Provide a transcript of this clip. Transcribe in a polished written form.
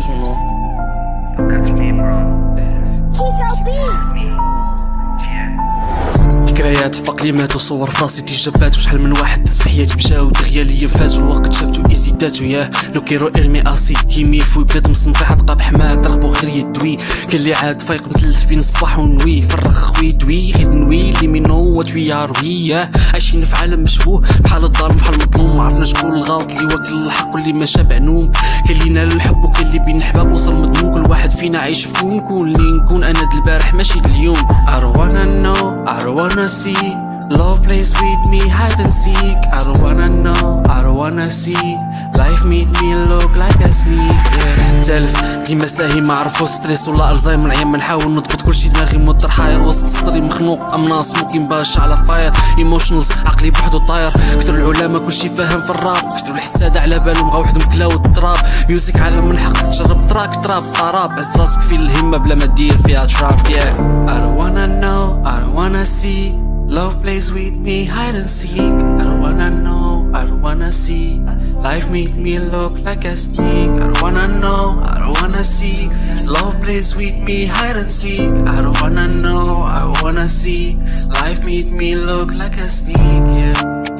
this one on. That's me, bro. Kiko B. ذكريات فقليمات وصور فراسي تجبات وشحال من واحد دز في حياتي مشاو دغيا ليا فات والوقت شابتو ايزيداتو ياه لو كيرو ارمي اسي كيمي فوي بلاد مصنطيحه تلقى بحماد رغبو خير يدوي كان اللي عاد فايق متلف بين الصباح ونوي فرغ خوي دوي غير نوي لي مينو وات وي ار وي عايشين في عالم مشبوه بحال الظالم بحال المظلوم ما عرفنا شكون الغلط اللي واكل الحق واللي ما شابع نوم كان اللي نال الحب وكان اللي بين الحباب وصل مضمون كل واحد فينا عايش في كون اللي نكون انا د البارح ماشي د اليوم I don't wanna know I don't wanna see love plays with me hide and seek I don't wanna know I don't wanna see life made me look like a sneak تالف ديما ساهي ما عرفو ستريس ولا الزايمر عيا ما نحاول نضبط كلشي دماغي مضر حاير وسط صدري مخنوق امنا سموكين باش على فاير ايموشنالز عقلي بوحدو طاير كتر العلماء كلشي فاهم في الراب كتر الحسادة على بالهم غا وحدهم كلاو التراب ميوزك عالم من حقك تجرب تراك تراب طراب عز راسك في الهمة بلا ما دير فيها تراب yeah I don't wanna know I don't wanna see love plays with me hide and seek I don't wanna know I don't wanna see life made me look like a sneak I don't wanna know I don't wanna see love plays with me hide and seek I don't wanna know I wanna see life made me look like a sneak yeah